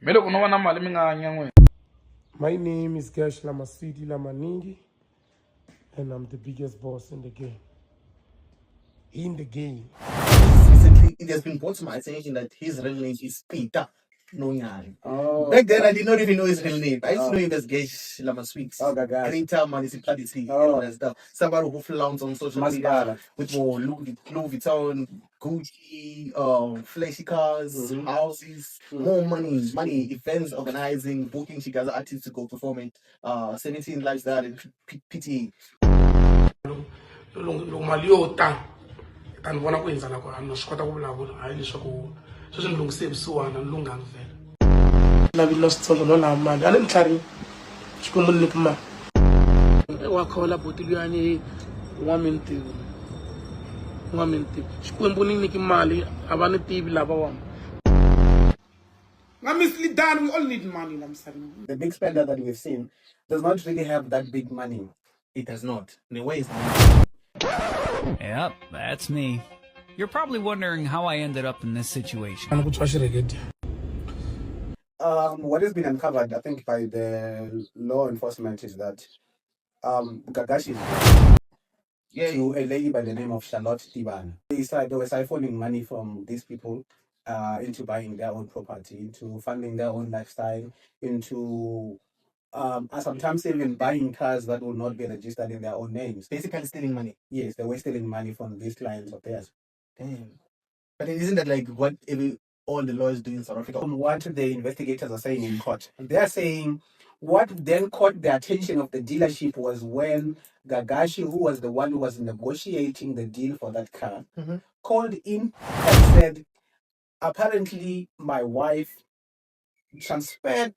My name is Gash Lamasidi Lamanindi, and I'm the biggest boss in the game. In the game. Recently, it has been brought to my attention that his real name is Peter Nonyane. Oh, Back then, I did not even know his real name. I used to know him as Gagash Lamasweeks. Gagash. Greater municipality, all that stuff. Somebody who flaunts on social media with more Louis Vuitton, Gucci, flashy cars, houses, more money, events, organizing, booking Chicago artists to go perform it, 17 lifestyle and PTA. Mali yo tani tani vona ku endla lako na swi kota ku vulavula hayi leswaku sweswi ni lunghise vusiwana ni lunghanga vhela lavile switsongo no lava mali a ni mitlhari xikwembu ni nyiki mali wa khola boti luyani n'wamintiho xikwembu ni nyiki mali a va ni tivi lava wona. We all need money. The big spender that we've seen does not really have that big money. It does not. In a way, Yep, that's me. You're probably wondering how I ended up in this situation. what has been uncovered, I think, by the law enforcement is that Gagash is to a lady by the name of Charlotte Tiban. They were siphoning money from these people into buying their own property, into funding their own lifestyle, into sometimes even buying cars that will not be registered in their own names. Basically stealing money. Yes, they were stealing money from these clients of theirs. Damn. But isn't that like what all the lawyers do in South Africa? From what the investigators are saying in court, they are saying what then caught the attention of the dealership was when Gagashi, who was the one who was negotiating the deal for that car, called in and said, apparently my wife transferred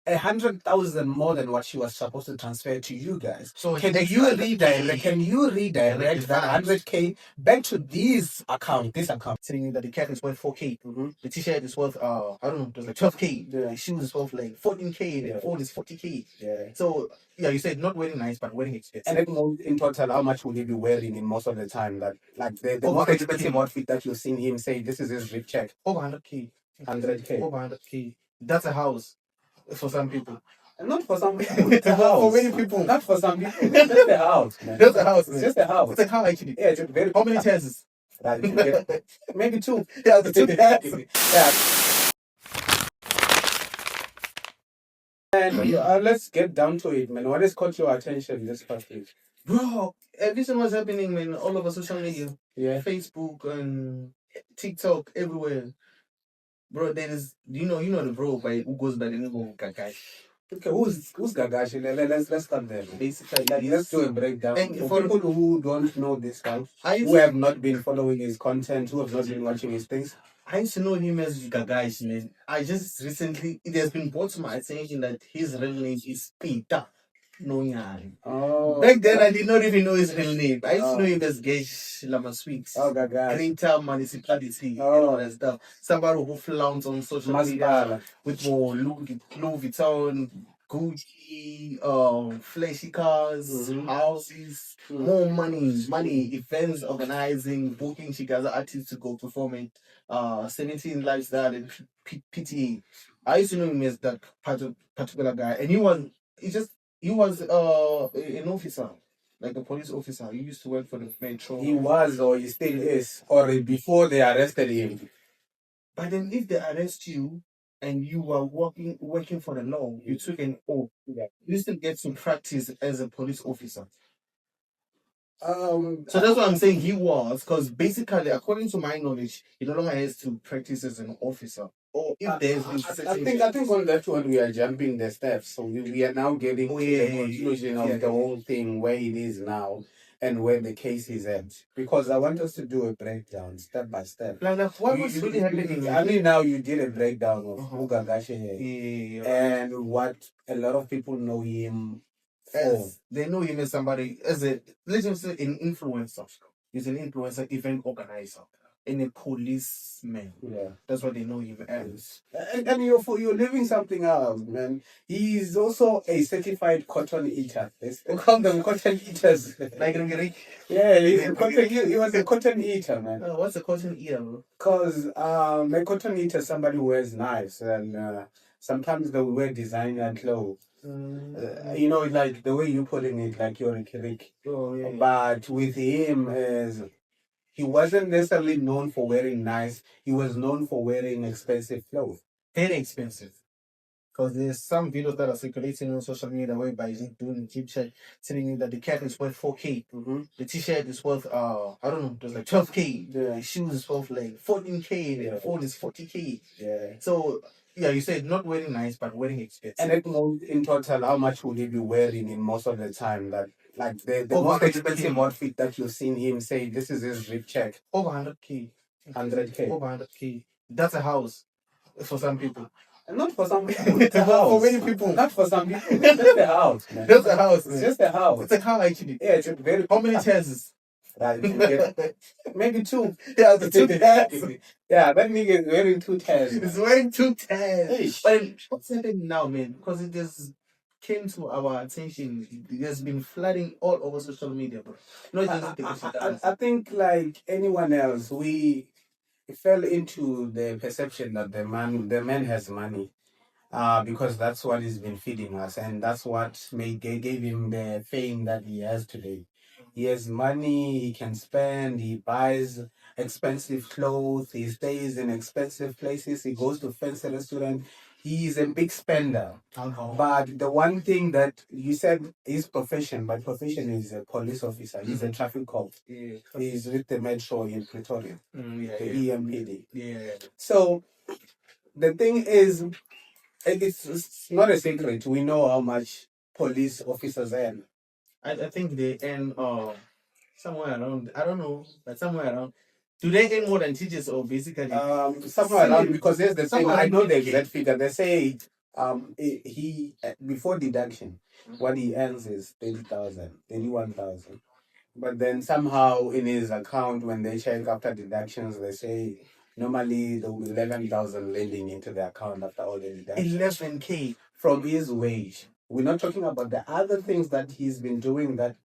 100,000 more than what she was supposed to transfer to you guys. So can you redirect that 100K back to this account? Saying that the cap is worth 4K. The t-shirt is worth I don't know, it was like 12K. The shoes is worth like 14K. The phone is 40K. Yeah. So yeah, you said not wearing nice, but wearing expensive. And then in total, how much will he be wearing in most of the time? That like the most expensive outfit that you've seen him say, this is his rip check. Over 100K. 100K. Over 100K. That's a house. For some people. Not for some people. For many people. Not for some people. Just the house, man. Just the house. It's just the house. It's a car actually. Yeah, it's very. How many chances? Maybe two. Yeah, two chances. Yeah. And let's get down to it, man. What has caught your attention this past week? Bro, everything was happening, man, all over social media. Yeah. Facebook and TikTok, everywhere. Bro, there is you know the bro who goes by the name of Gagash. Okay, who's Gagash? Let's start there. Basically, let's do a breakdown. And for people who don't know this guy, who have not been following his content, who have not been watching his things, I used to know him as Gagash, man. I just recently, it has been brought to my attention that his real name is Peter Nonyane. Oh. Back then, I did not even know his real name. I used to know him as Gash Lamasweeks. Oh, Gagash. Greater municipality, all that stuff. Somebody who flaunts on social media with more Louis Vuitton, Gucci, flashy cars, houses, more money, events, organizing, booking Chicago artists to go perform it, 17 lifestyle and PTA. I used to know him as that particular guy, and he was an officer, like a police officer. He used to work for the Metro. He was, or he still is, or before they arrested him. But then, if they arrest you and you are working for the law, you took an oath. You still get to practice as a police officer. So that's what I'm saying. He was, because basically, according to my knowledge, he no longer has to practice as an officer. Or if there's I think on that one we are jumping the steps. So we are now getting to the conclusion of the whole thing, where it is now and where the case is at. Because I want us to do a breakdown step by step. Like what was really happening? I mean, now you did a breakdown of who Gagash is and what a lot of people know him. They know him as somebody, let's just say an influencer. He's an influencer, event organizer. in a policeman. Yeah. That's what they know him as. And you're leaving something out, man. He's also a certified cotton eater. They call them cotton eaters. Like Rick. Yeah, he was a cotton eater, man. What's a cotton eater, bro? Because a cotton eater is somebody who wears knives, and sometimes they wear designer clothes. Like the way you putting it, like you're a Rick. Oh, yeah. But with him, he wasn't necessarily known for wearing nice. He was known for wearing expensive clothes. Very expensive. Because there's some videos that are circulating on social media whereby he's doing a cheap check, telling you that the cap is worth 4K. Mm-hmm. The t-shirt is worth, I don't know, there's like 12K. Yeah. The shoes is worth like 14K. Yeah. The phone is 40K. Yeah. So, yeah, you said not wearing nice, but wearing expensive. And it knows in total how much would he be wearing in most of the time. That like the most 100K. expensive outfit that you've seen him say, this is his rip check. Over 100K. 100K. Over 100K. That's a house for some people. Not for some people. It's a house. For many people. Not for some people. It's just a house, man. That's a house, man. It's just a house. It's a car, actually. Yeah, it's a very... How many chances? Right. Maybe 2. Yeah, the 2 tags. Yeah, that nigga is wearing 2 tags. He's wearing 2 tags. Eish. But what's happening now, man? Because it just came to our attention. It has been flooding all over social media, bro. Not just the I think like anyone else, we fell into the perception that the man has money. Because that's what he's been feeding us, and that's what gave him the fame that he has today. He has money, he can spend, he buys expensive clothes, he stays in expensive places, he goes to fancy restaurants. He's a big spender. But the one thing that you said his profession, my profession is a police officer. He's a traffic cop. Yeah. He's with the Metro in Pretoria, the EMPD. Yeah. So the thing is, it's not a secret. We know how much police officers earn. I think they earn somewhere around, I don't know, but somewhere around. Do they earn more than teachers or basically? Somewhere around, because there's the thing. I know the exact figure. They say he before deduction, what he earns is 30,000, 31,000. But then somehow in his account, when they check after deductions, they say normally there will be 11,000 lending into the account after all the deductions. 11K from his wage. We're not talking about the other things that he's been doing that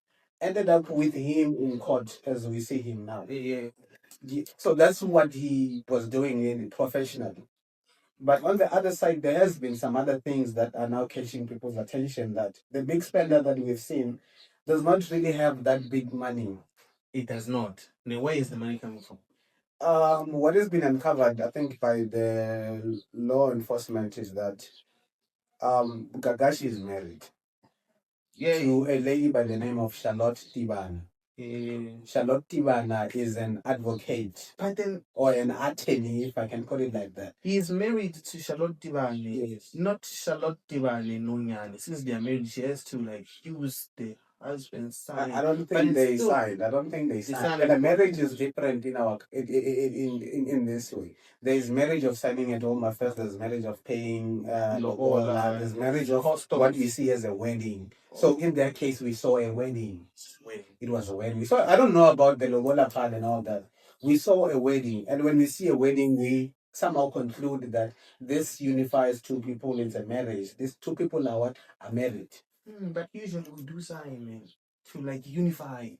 ended up with him in court as we see him now. Yeah. So that's what he was doing professionally. But on the other side, there has been some other things that are now catching people's attention, that the big spender that we've seen does not really have that big money. It does not. Now, where is the money coming from? What has been uncovered, I think, by the law enforcement is that Gagash is married to a lady by the name of Charlotte Tshwane. Charlotte Tshwane is an advocate, or an attorney, if I can call it like that. He is married to Charlotte Tshwane, yes. Not Charlotte Tshwane Nonyane. Since they are married, she has to use the husband's sign. I don't think they signed. I don't think they signed. And the marriage is different in this way. There is marriage of signing at home affairs. There's marriage of paying. There's marriage of what we see as a wedding. So in their case, we saw a wedding. It was a wedding. So I don't know about the lobola part and all that. We saw a wedding, and when we see a wedding, we somehow conclude that this unifies 2 people in a marriage. These 2 people are married. But usually we do sign, man, to unify.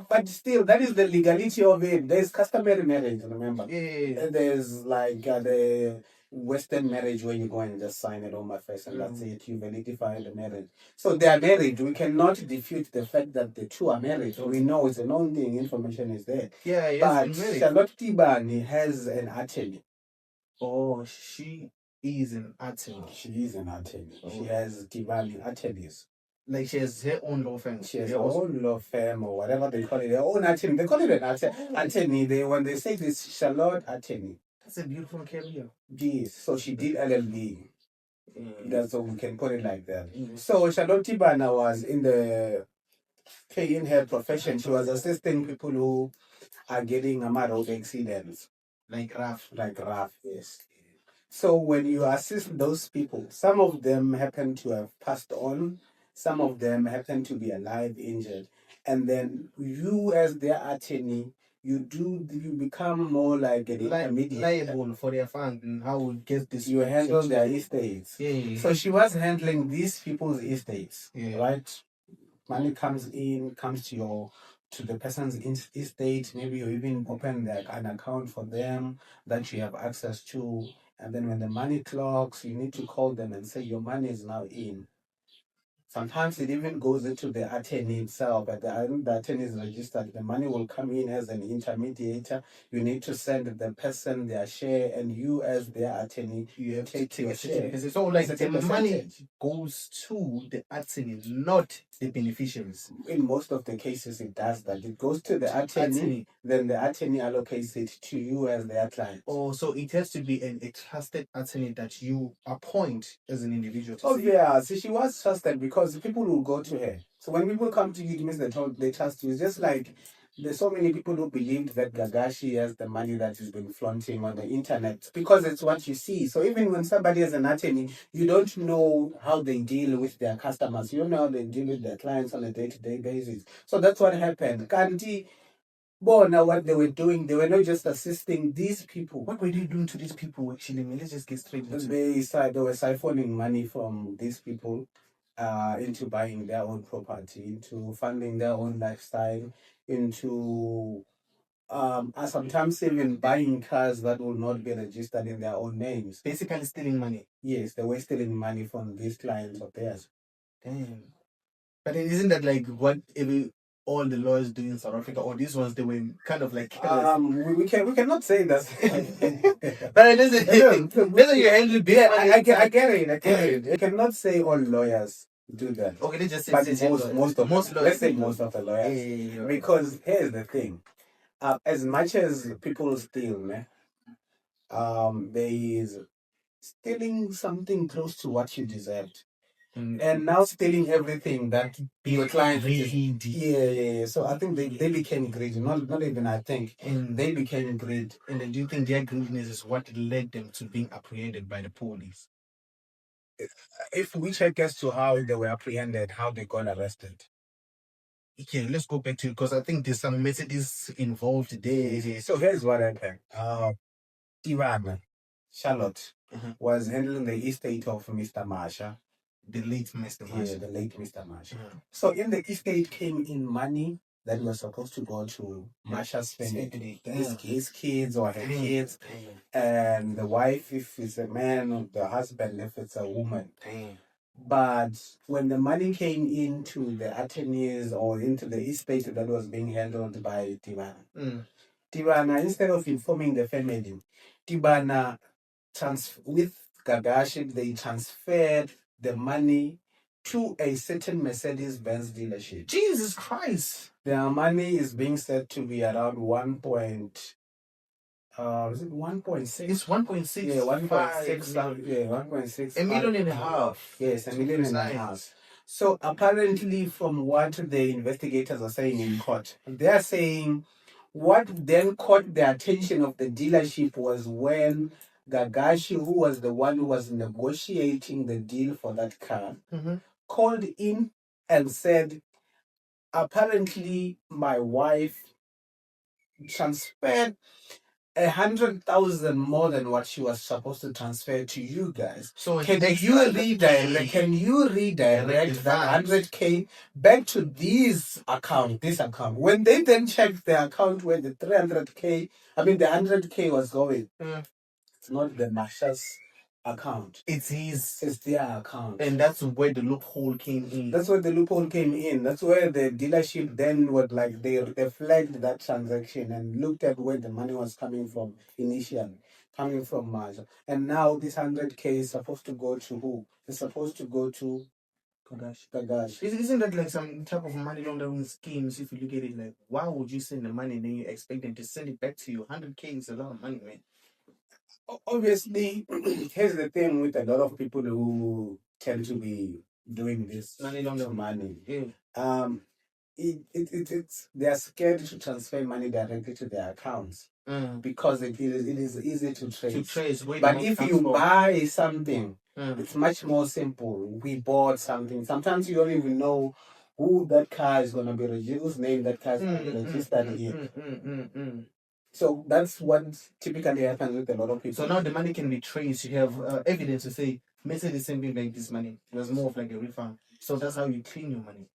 But still, that is the legality of it. There's customary marriage, remember? Yeah. There's the Western marriage where you go and just sign it on my face and that's it. You validify the marriage. So they are married. We cannot defute the fact that the 2 are married. We know it's a known thing. Information is there. Yeah, but Charlotte Tshwane has an attorney. Oh, she is an attorney. She is an attorney. Oh. She has Tshwane attorneys. Like she has her own law firm. She has her own law firm or whatever they call it. Their own attorney. They call it an attorney. When they say this Charlotte attorney. That's a beautiful career. Yes. So she did LLB. That's what we can put it like that. So Charlotte Tshwane was in her profession. She was assisting people who are getting road accidents. Like rough. Yes. So when you assist those people, some of them happen to have passed on, some of them happen to be alive, injured, and then you as their attorney, you become more like an intermediate. Liable for their funds and how it gets this. You handle their estates. Yeah. So she was handling these people's estates, Yeah. right? Money comes to the person's estate. Maybe you even open an account for them that you have access to. And then when the money clocks, you need to call them and say your money is now in. Sometimes it even goes into the attorney itself, but the attorney is registered. The money will come in as an intermediator. You need to send the person their share, and you, as their attorney, You have take to your take share. it. So, like, It's the a money percentage. goes to the attorney, not the beneficiaries. In most of the cases, it does that. It goes to the attorney, then the attorney allocates it to you as their client. Oh, so it has to be a trusted attorney that you appoint as an individual. Oh, yeah. So she was trusted because people will go to her. So when people come to you, it means they trust you. It's just like there's so many people who believed that Gagash has the money that he's been flaunting on the internet because it's what you see. So even when somebody has an attorney, you don't know how they deal with their customers. You don't know how they deal with their clients on a day-to-day basis. So that's what happened. Kanti, now what they were doing, they were not just assisting these people. What were they doing to these people actually? Let's just get straight into it. They were siphoning money from these people into buying their own property, into funding their own lifestyle, into sometimes even buying cars that will not be registered in their own names. Basically stealing money. Yes, they were stealing money from these clients of theirs. Damn. But isn't that like what all the lawyers do in South Africa, or these ones they were kind of like we cannot say that. but it isn't. Whether you handle big money, I get it. You cannot say all lawyers do that. Okay, let's just say but most lawyers. Let's say most of the lawyers. Yeah. Because here's the thing. As much as people steal, there is stealing something close to what you deserved. And now stealing everything that your client really did. Yeah. So I think they became greedy. Not even I think. And They became greedy. And then do you think their greediness is what led them to being apprehended by the police? If we check as to how they were apprehended, how they got arrested. Okay, let's go back to it because I think there's some messages involved there. So here's what happened. Tshwane, Charlotte, was handling the estate of Mr. Marsha. The late Mr. Marsha. Yeah, the late Mr. Marsha. So in the estate came in money that was supposed to go to Marsha's family. His kids or her kids. And the wife, if it's a man, or the husband, if it's a woman. But when the money came into the attorneys or into the estate that was being handled by Tshwane, instead of informing the family, Tshwane with Gagash, they transferred the money to a certain Mercedes-Benz dealership. Jesus Christ! Their money is being said to be around is it 1.6? It's 1.6. Yeah, 1.6. Yeah, 1.6. $1.5 million. Yes, $1.5 million. So apparently, from what the investigators are saying in court, they are saying what then caught the attention of the dealership was when Gagash, who was the one who was negotiating the deal for that car, called in and said, apparently my wife transferred 100,000 more than what she was supposed to transfer to you guys. So can you redirect that 100K back to this account? When they then checked the account where the 300K, the 100K was going, it's not the Marsha's account. It's their account. And that's where the loophole came in. That's where the dealership then would they flagged that transaction and looked at where the money was coming from initially, coming from Marsha. And now this 100K is supposed to go to who? It's supposed to go to Gagash. Isn't that like some type of money laundering schemes? If you look at it, like, why would you send the money and then you expect them to send it back to you? 100K is a lot of money, man. Obviously, here's the thing with a lot of people who tend to be doing this money. Yeah. They are scared to transfer money directly to their accounts because it is easy to trace. But if you buy something, it's much more simple. We bought something. Sometimes you don't even know who that car is gonna be registered, whose name that car is gonna be registered in. So that's what typically happens with a lot of people. So now the money can be traced. You have evidence to say Mercedes sent me like this money. It was more of like a refund. So that's how you clean your money.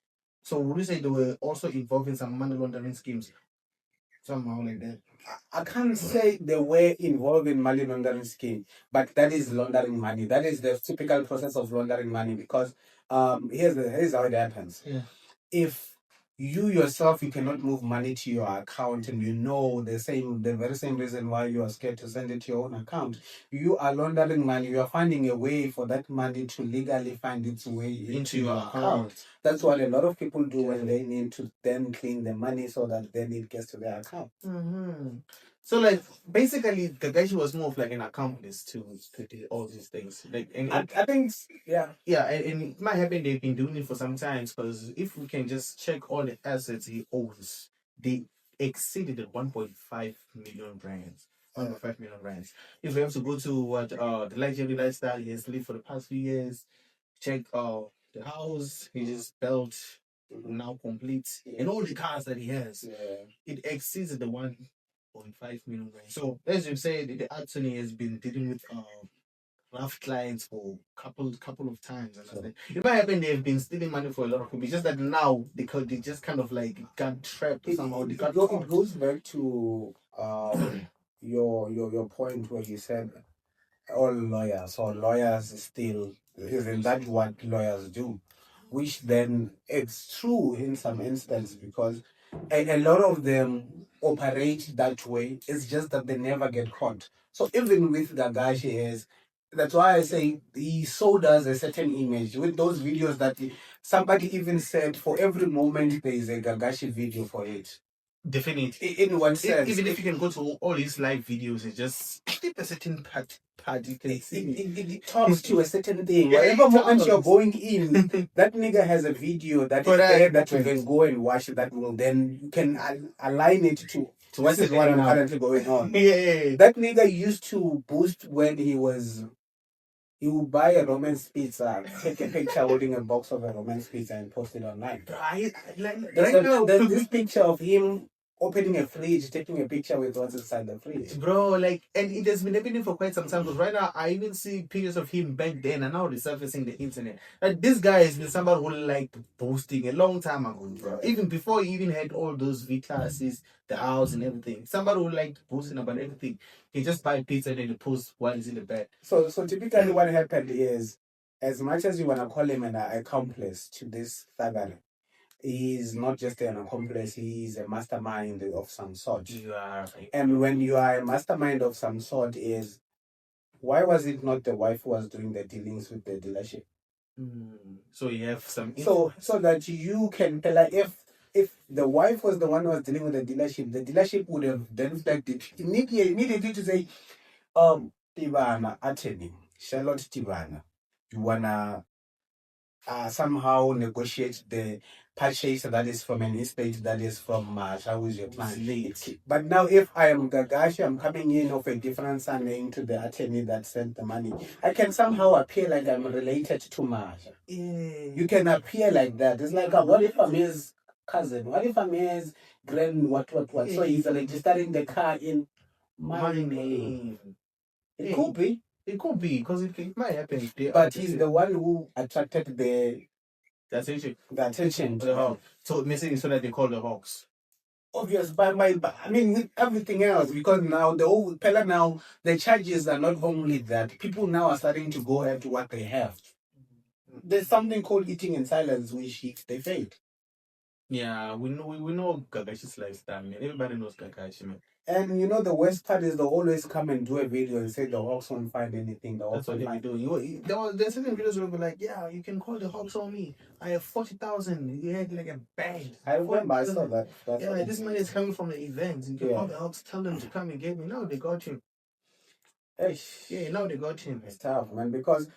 So would you say they were also involved in some money laundering schemes? Somehow like that. I can't say they were involved in money laundering scheme, but that is laundering money. That is the typical process of laundering money because here's how it happens. Yeah. If you yourself you cannot move money to your account and you know the very same reason why you are scared to send it to your own account, you are laundering money. You are finding a way for that money to legally find its way into your account. That's what a lot of people do when they need to then clean the money so that then it gets to their account. So like basically the guy was more of like an accomplice to all these things. Like and I think yeah. And it might happen they've been doing it for some time because if we can just check all the assets he owns, they exceeded the 1.5 million rands. 1.5 million rands. If we have to go to what the luxury lifestyle he has lived for the past few years, check the house he just built now complete and all the cars that he has, it exceeds the 1.5 million rands. So as you say, the attorney has been dealing with rough clients for couple of times. And it might happen they've been stealing money for a lot of people. It's just that now they just kind of like got trapped somehow. It goes back to your point where you said all lawyers or lawyers still isn't that what lawyers do? Which then it's true in some instances because a lot of them operate that way. It's just that they never get caught. So even with Gagash that's why I say he sold us a certain image with those videos that somebody even said for every moment there is a Gagashi video for it. Definitely. In one sense. Even if you can go to all his live videos and just clip a certain part you can see. It talks to a certain thing. Whatever moment you're going in, that nigga has a video that is there that you can go and watch that will then you can align it to what is what I'm currently going on. That nigga used to boost when he would buy a romance pizza, take a picture holding a box of a romance pizza and post it online. There's this picture of him opening a fridge, taking a picture with what's inside the fridge. Bro, like, and it has been happening for quite some time because right now I even see pictures of him back then and now resurfacing the internet. Like, this guy has been somebody who liked boasting a long time ago, bro. Even before he even had all those V classes, the house and everything. Somebody who liked boasting about everything. He just buy pizza and then he post what is in the bag. So typically what happened is, as much as you want to call him an accomplice to this thuggery, he is not just an accomplice, he is a mastermind of some sort. And when you are a mastermind of some sort why was it not the wife who was doing the dealings with the dealership? So you have some so that you can tell her if the wife was the one who was dealing with the dealership would have then flagged it immediately to say, Tibana attorney, Charlotte Tibana, you wanna somehow negotiate the purchase that is from an estate that is from Marsha, who is your client. But now if I am Gagash, I'm coming in of a different surname to the attorney that sent the money, I can somehow appear like I'm related to Marsha. You can appear like that. It's like, what if I'm his cousin? What if I'm his grand what? So he's registering the car in my name. It could be. It could be, because it might happen. But he's the one who attracted the attention. So missing so that they call the Hawks. Obvious, but I mean with everything else, because now the charges are not only that. People now are starting to go ahead to what they have. There's something called eating in silence, which they failed. Yeah, we know Gagash's lifestyle, man. Everybody knows Gagash, man. And you know the worst part is they always come and do a video and say the Hawks won't find anything. That's what they be doing. There's certain videos where they'll be like, yeah, you can call the Hawks on me. I have 40,000. You had like a bag. I remember I saw that. This money is coming from the event. You can call the Hawks, tell them to come and get me. Now they got him. Now they got him. It's tough, man, because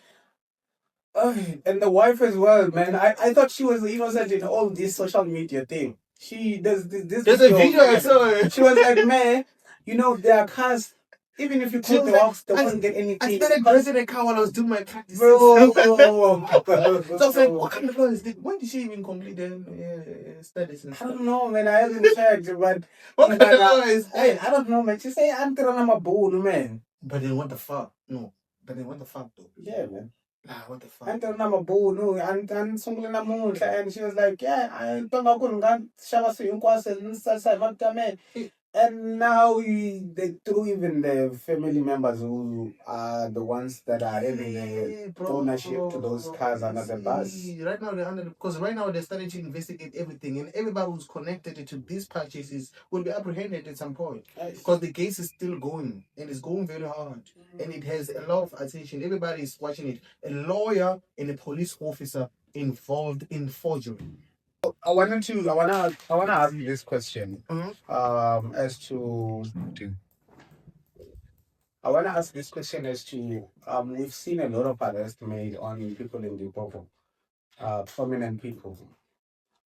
and the wife as well, man. I thought she was innocent in all this social media thing. She does this. There's a video I saw. She was like, man, you know, there are cars Even if you She caught was the like, ox, they won't get anything. I started dressing a car while I was doing my practice. Bro. So I was like, what kind of law is this? When did she even complete the studies and I stuff? don't know, man. I haven't checked, but What kind of law is hey, that? I don't know, man. She say I'm gonna my bull, man. But then what the fuck? No. But then what the fuck though? Yeah, man. Nah, what the fuck? I'm gonna my bull, no, and sungula namunhla, and she was like, yeah, I don't know, couldn't shava so man. And now they threw even the family members who are the ones that are having the ownership to those cars under the bus. Right now they're under because right now they're starting to investigate everything, and everybody who's connected to these purchases will be apprehended at some point because the case is still going and it's going very hard, and it has a lot of attention. Everybody is watching it. A lawyer and a police officer involved in forgery. I wanna ask you this question. As to I wanna ask this question as to we've seen a lot of arrests made on people in Limpopo, prominent people.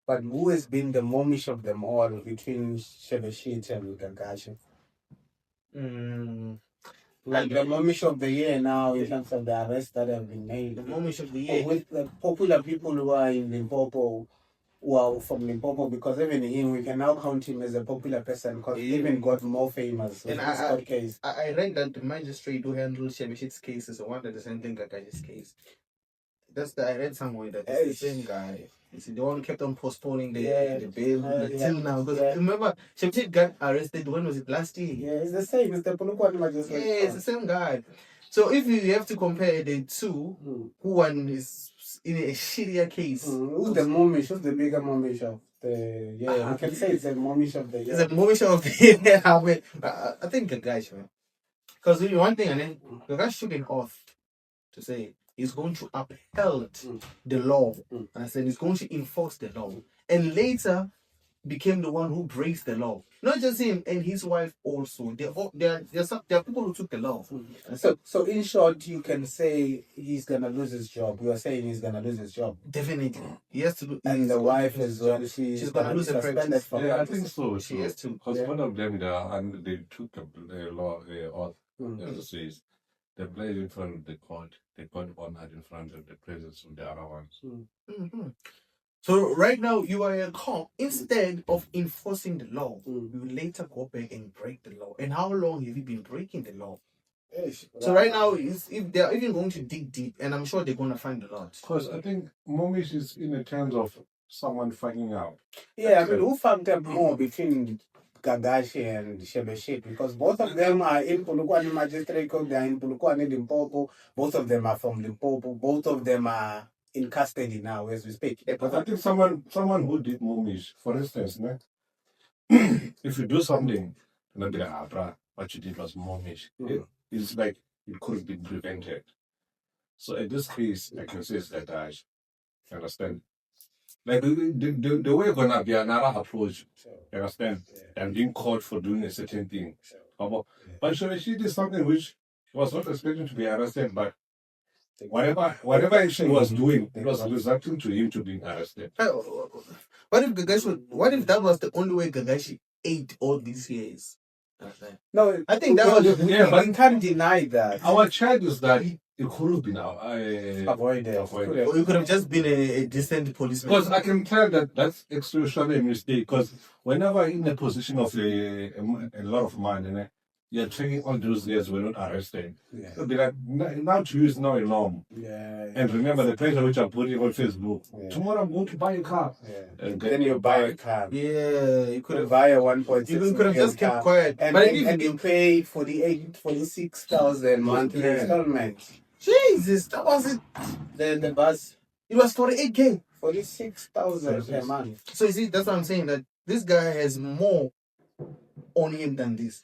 But who has been the momish of them all between Shebeshit and Gagash? Like the momish of the year now in terms of the arrests that have been made. The momish of the year with the popular people who are in Limpopo. Well, from Limpopo, because even him, we can now count him as a popular person because he even got more famous with this court case. I read that the magistrate who handled Shebeshit's case is the one that is handling Gagash's case. I read somewhere that it's the same guy. It's the one who kept on postponing the bail till now. Because remember, Shebeshit got arrested, when was it, last year? Yeah, it's the same. It's the Polokwane magistrate. Yeah, it's the same guy. So if you have to compare the two, who one is in a shittier case? Who's the momish? Who's the bigger momish of the year? We can say it's a momish of the year. It's a momish of the year. I think Gagash, man. Because one thing, and then Gagash took an oath to say he's going to uphold the law. And I said he's going to enforce the law. And later became the one who breaks the law. Not just him, and his wife also. There are people who took the law. So in short, you can say he's gonna lose his job. You are saying he's gonna lose his job. Definitely, he has to. And the wife as well. She's gonna lose her practice. Yeah, I think so. She has to. Because one of them, they took a law oath, as it says. They played in front of the court. They got honored in front of the presence of the other ones. So right now you are a cop. Instead of enforcing the law, you later go back and break the law. And how long have you been breaking the law? So right now, if they're even going to dig deep, and I'm sure they're going to find a lot. Because I think momish is in the terms of someone fucking out. Yeah, I mean, who fucked up more between Gagash and Shebeshit? Because both of them are in Polokwane Magistrate Court, they are in Polokwane, Limpopo. Both of them are from Limpopo. Both of them are in custody now as we speak. But I think someone who did momish, for instance, if you do something, and be like, what you did was momish. It's like it could have been prevented. So in this case, I can say it's Gagash. Understand? Like the way gonna be another approach, you understand? And being caught for doing a certain thing. But she did something which he was not expecting to be arrested, but whatever action he was doing, it was resulting to him to being arrested. What if that was the only way Gagash ate all these years? No, I think that was but you can't deny that. Our charge is that it could have been Avoided. Or you could have just been a decent policeman. Because I can tell that that's extremely a mistake. Because whenever in a position of a lot of money, you're taking all those years were not arrested. Yeah. So be like, now to use now a norm. Yeah. And remember the pressure which I'm putting on Facebook. Yeah. Tomorrow I'm going to buy a car. Yeah. And then you buy a car. Yeah, you could have buy a 1.6. You could have just kept quiet. And, but and you pay 46,000 monthly installment. Jesus, that was it. The bus. It was 48K. 46,000 per month. So you see, that's what I'm saying, that this guy has more on him than this.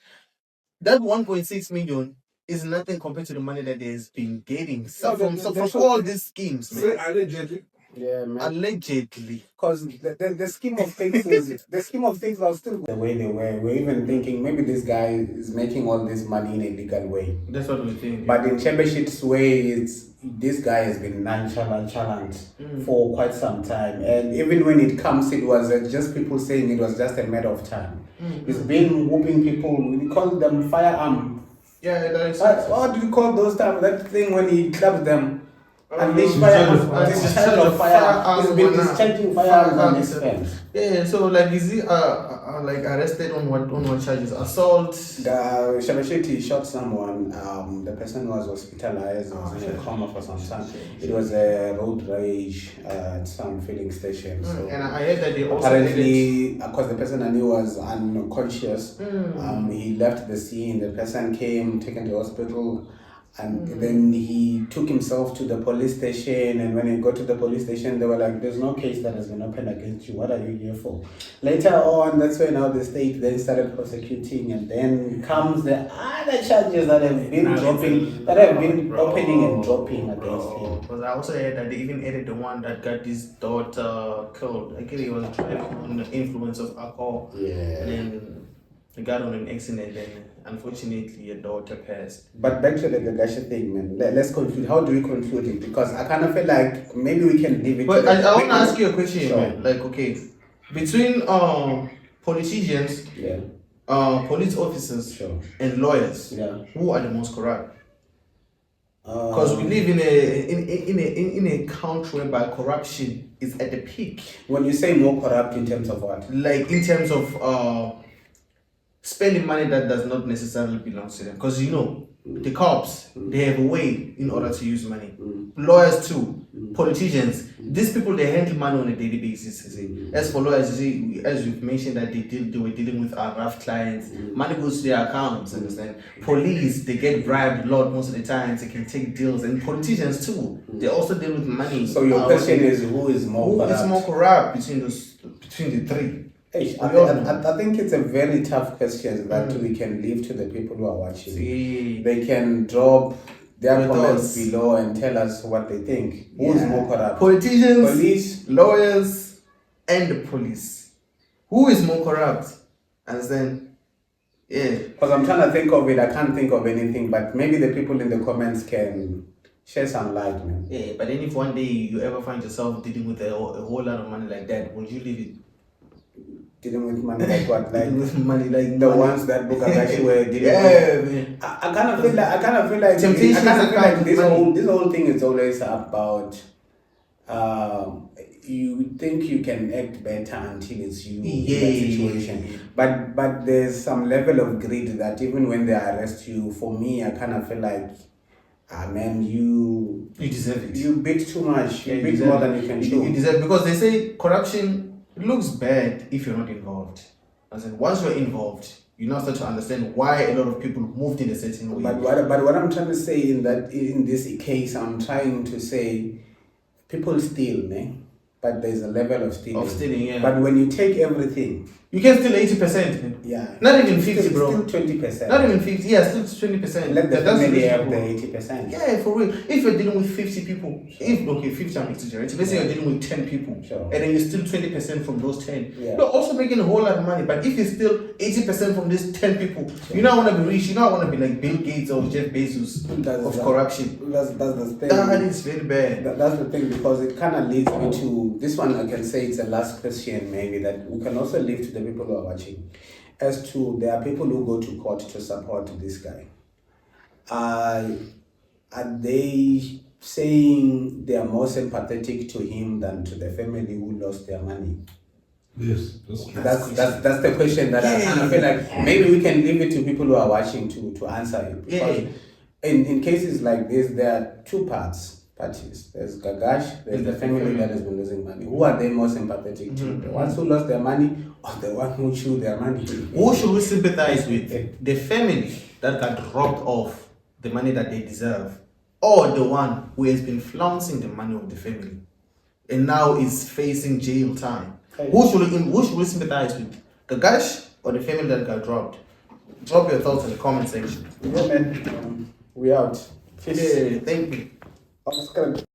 That 1.6 million is nothing compared to the money that he has been getting from all these schemes. Allegedly. Yeah, man. Allegedly. Because the scheme of things are still the way they were. We're even thinking maybe this guy is making all this money in a legal way. That's what we think. But in Shebeshit's way, this guy has been nonchalant for quite some time. And even when it comes, it was just people saying it was just a matter of time. He's been whooping people. We call them firearm Yeah, that is. What do you call those times? That thing when he clubbed them. And this Discharge of fire. He's been discharging firearms on his fence. Yeah, so like is he like arrested on what charges? Assault. Shabashiti shot someone. The person was hospitalized. Was in a coma for some time. It was a road rage at some filling station. So And I heard that they also apparently, because the person I knew was unconscious, he left the scene. The person came taken to hospital. And then he took himself to the police station, and when he got to the police station, they were like, "There's no case that has been opened against you. What are you here for?" Later on, that's when now the state then started prosecuting, and then comes the other charges that have been opening and dropping against him. Because I also heard that they even added the one that got his daughter killed. Actually, he was driving under the influence of alcohol. Yeah. And then he got on an accident, and unfortunately, a daughter passed. But back to the Gagash thing, man. Let's conclude. How do we conclude it? Because I kind of feel like maybe we can leave it. But I want to ask you a question, Sure. man. Like, okay, between politicians, police officers, Sure. and lawyers, who are the most corrupt? Because we live in a country whereby corruption is at the peak. When you say more corrupt in terms of what? Like in terms of spending money that does not necessarily belong to them. Because the cops, they have a way in order to use money. Lawyers too, politicians. These people, they handle money on a daily basis. You see. As for lawyers, you see, as you've mentioned that they were dealing with rough clients. Money goes to their accounts, understand? Police, they get bribed a lot most of the time. They can take deals. And politicians too, they also deal with money. So your question is, who is more corrupt? Who is more corrupt between the three? I think it's a very tough question that we can leave to the people who are watching. They can drop their comments below and tell us what they think. Who's more corrupt? Politicians, police, lawyers, and the police. Who is more corrupt? Understand? Yeah. Because I'm trying to think of it. I can't think of anything, but maybe the people in the comments can shed some light, man. Yeah, but then if one day you ever find yourself dealing with a whole lot of money like that, would you leave it? Dealing with money like what? Like with money like the ones that Gagash were dealing with. I kind of feel like this whole thing is always about you think you can act better until it's you in that situation. But there's some level of greed that even when they arrest you, for me, I kind of feel like, man, you deserve it. You bit too much. You bit more than you can chew. You deserve, because they say corruption, it looks bad if you're not involved. As in, once you're involved, you now start to understand why a lot of people moved in a certain way. But what I'm trying to say in this case, I'm trying to say people steal, man. But there's a level of stealing. But when you take everything, you can steal 80%. Yeah. Not even 50, bro. Still 20%. Not even 50. Yeah, still 20%. Let the family have the 80%. Yeah, for real. If you're dealing with 50 people, 50 I'm exaggerating. Let's say you're dealing with 10 people, and then you steal 20% from those 10. Yeah. You're also making a whole lot of money. But if you steal 80% from these 10 people, you now want to be rich. You now want to be like Bill Gates or Jeff Bezos of corruption. That's the thing. That is very bad. That's the thing, because it kind of leads me to this one. I can say it's the last question, maybe, that we can also leave to the people who are watching. As to, there are people who go to court to support this guy. Are they saying they are more sympathetic to him than to the family who lost their money? Yes, that's the question that I kind of feel like maybe we can leave it to people who are watching to answer it. Because in cases like this, there are two parties. There's Gagash, there's the family that has been losing money. Who are they more sympathetic to? The ones who lost their money, or the one who chewed their money? Who should we sympathize with? The family that got robbed of the money that they deserve, or the one who has been flouncing the money of the family and now is facing jail time? Who should we sympathize with? Gagash or the family that got robbed? Drop your thoughts in the comment section. Yeah, man. We out. Yeah, thank you. Oscar.